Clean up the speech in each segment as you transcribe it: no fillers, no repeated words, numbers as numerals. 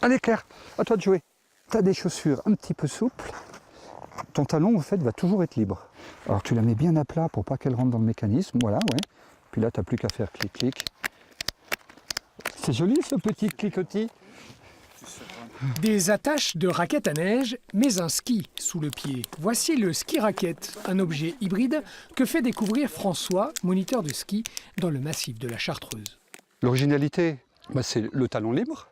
Allez Claire, à toi de jouer. Tu as des chaussures un petit peu souples. Ton talon, en fait, va toujours être libre. Alors tu la mets bien à plat pour pas qu'elle rentre dans le mécanisme. Voilà, ouais. Puis là, tu n'as plus qu'à faire clic-clic. C'est joli ce petit cliquetis. Des attaches de raquettes à neige, mais un ski sous le pied. Voici le ski raquette, un objet hybride que fait découvrir François, moniteur de ski dans le massif de la Chartreuse. L'originalité, c'est le talon libre.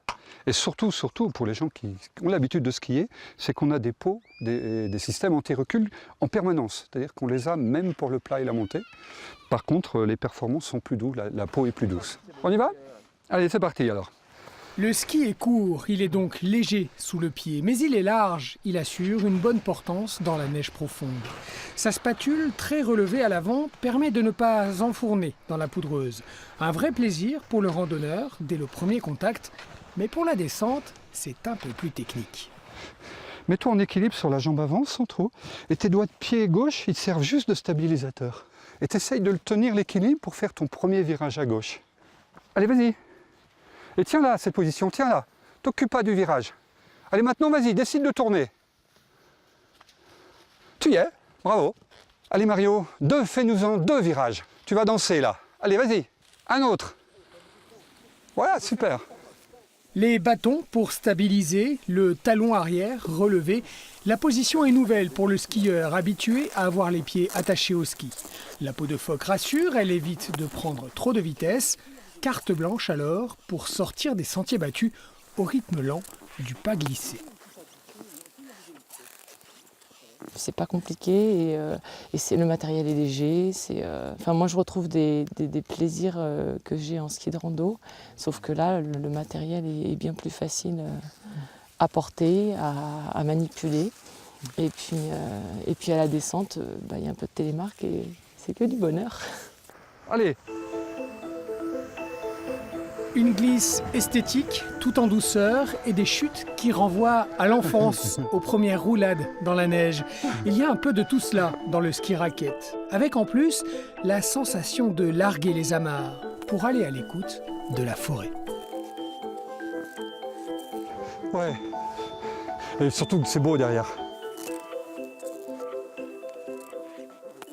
Et surtout pour les gens qui ont l'habitude de skier, c'est qu'on a des pots, des systèmes anti-recul en permanence. C'est-à-dire qu'on les a même pour le plat et la montée. Par contre, les performances sont plus douces, la peau est plus douce. On y va? Allez, c'est parti alors. Le ski est court, il est donc léger sous le pied, mais il est large, il assure une bonne portance dans la neige profonde. Sa spatule, très relevée à l'avant, permet de ne pas enfourner dans la poudreuse. Un vrai plaisir pour le randonneur dès le premier contact, mais pour la descente, c'est un peu plus technique. Mets-toi en équilibre sur la jambe avant, sans trop, et tes doigts de pied gauche, ils te servent juste de stabilisateur. Et tu essayes de le tenir l'équilibre pour faire ton premier virage à gauche. Allez, vas-y. Et tiens là, cette position, tiens là. T'occupe pas du virage. Allez, maintenant, vas-y, décide de tourner. Tu y es, bravo. Allez Mario, fais-nous-en 2 virages. Tu vas danser là. Allez, vas-y, un autre. Voilà, super. Les bâtons pour stabiliser, le talon arrière relevé. La position est nouvelle pour le skieur habitué à avoir les pieds attachés au ski. La peau de phoque rassure, elle évite de prendre trop de vitesse. Carte blanche alors pour sortir des sentiers battus au rythme lent du pas glissé. C'est pas compliqué et le matériel est léger. Moi, je retrouve des plaisirs que j'ai en ski de rando, sauf que là, le matériel est bien plus facile à porter, à manipuler. Et puis à la descente, y a un peu de télémarque et c'est que du bonheur. Allez. Une glisse esthétique, tout en douceur, et des chutes qui renvoient à l'enfance, aux premières roulades dans la neige. Il y a un peu de tout cela dans le ski raquette, avec en plus la sensation de larguer les amarres pour aller à l'écoute de la forêt. Ouais. Et surtout que c'est beau derrière.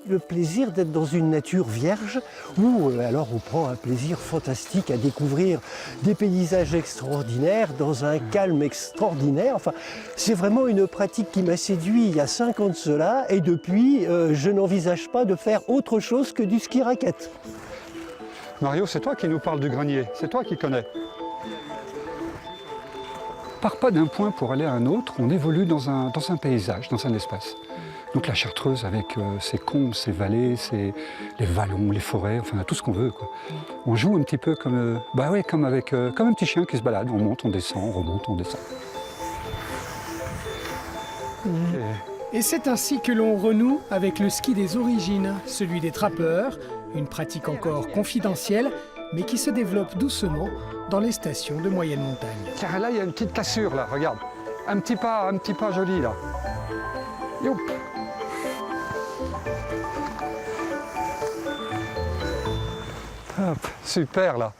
Le plaisir d'être dans une nature vierge où alors on prend un plaisir fantastique à découvrir des paysages extraordinaires dans un calme extraordinaire. Enfin, c'est vraiment une pratique qui m'a séduit il y a 5 ans de cela et depuis je n'envisage pas de faire autre chose que du ski raquette. Mario, c'est toi qui nous parles du grenier, c'est toi qui connais. Par pas d'un point pour aller à un autre, on évolue dans un paysage, dans un espace. Donc la Chartreuse avec ses combes, ses vallées, les vallons, les forêts, enfin tout ce qu'on veut, quoi. On joue un petit peu comme, comme un petit chien qui se balade. On monte, on descend, on remonte, on descend. Et c'est ainsi que l'on renoue avec le ski des origines, celui des trappeurs, une pratique encore confidentielle, mais qui se développe doucement dans les stations de moyenne montagne. Tiens, là, il y a une petite cassure, là, regarde. Un petit pas joli, là. Youp. Hop, super, là.